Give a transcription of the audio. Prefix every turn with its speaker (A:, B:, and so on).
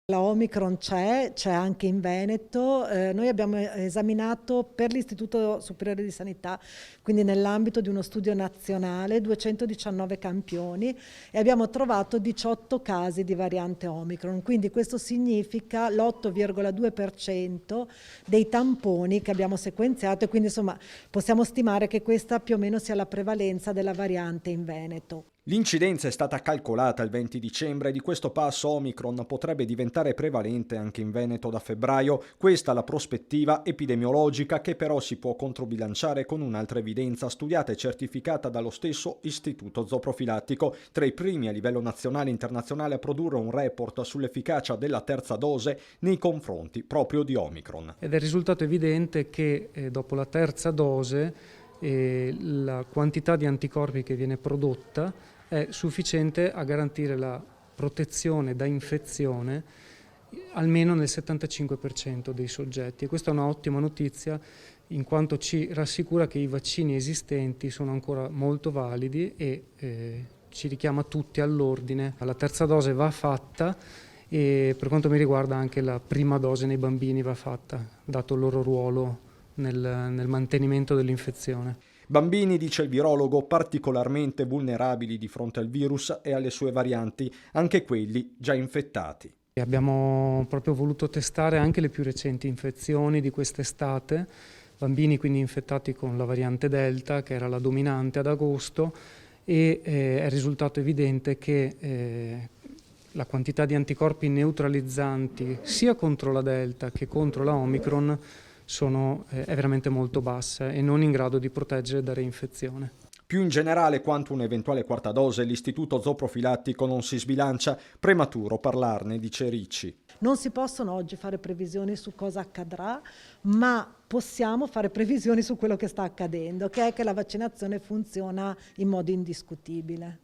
A: La Omicron c'è anche in Veneto. Noi abbiamo esaminato per l'Istituto Superiore di Sanità, quindi nell'ambito di uno studio nazionale, 219 campioni e abbiamo trovato 18 casi di variante Omicron. Quindi questo significa l'8,2% dei tamponi che abbiamo sequenziato e quindi insomma possiamo stimare che questa più o meno sia la prevalenza della variante in Veneto.
B: L'incidenza è stata calcolata il 20 dicembre e di questo passo Omicron potrebbe diventare prevalente anche in Veneto da febbraio. Questa è la prospettiva epidemiologica che però si può controbilanciare con un'altra evidenza studiata e certificata dallo stesso Istituto Zooprofilattico, tra i primi a livello nazionale e internazionale a produrre un report sull'efficacia della terza dose nei confronti proprio di Omicron.
C: Ed è risultato evidente che dopo la terza dose la quantità di anticorpi che viene prodotta è sufficiente a garantire la protezione da infezione almeno nel 75% dei soggetti e questa è un'ottima notizia in quanto ci rassicura che i vaccini esistenti sono ancora molto validi e ci richiama tutti all'ordine. La terza dose va fatta e per quanto mi riguarda anche la prima dose nei bambini va fatta, dato il loro ruolo nel mantenimento dell'infezione.
B: Bambini, dice il virologo, particolarmente vulnerabili di fronte al virus e alle sue varianti, anche quelli già infettati.
C: Abbiamo proprio voluto testare anche le più recenti infezioni di quest'estate, bambini quindi infettati con la variante Delta, che era la dominante ad agosto, e è risultato evidente che la quantità di anticorpi neutralizzanti sia contro la Delta che contro la Omicron è veramente molto bassa e non in grado di proteggere da reinfezione.
B: Più in generale, quanto un'eventuale quarta dose, l'Istituto Zooprofilattico non si sbilancia. Prematuro parlarne, dice Ricci.
A: Non si possono oggi fare previsioni su cosa accadrà, ma possiamo fare previsioni su quello che sta accadendo, che è che la vaccinazione funziona in modo indiscutibile.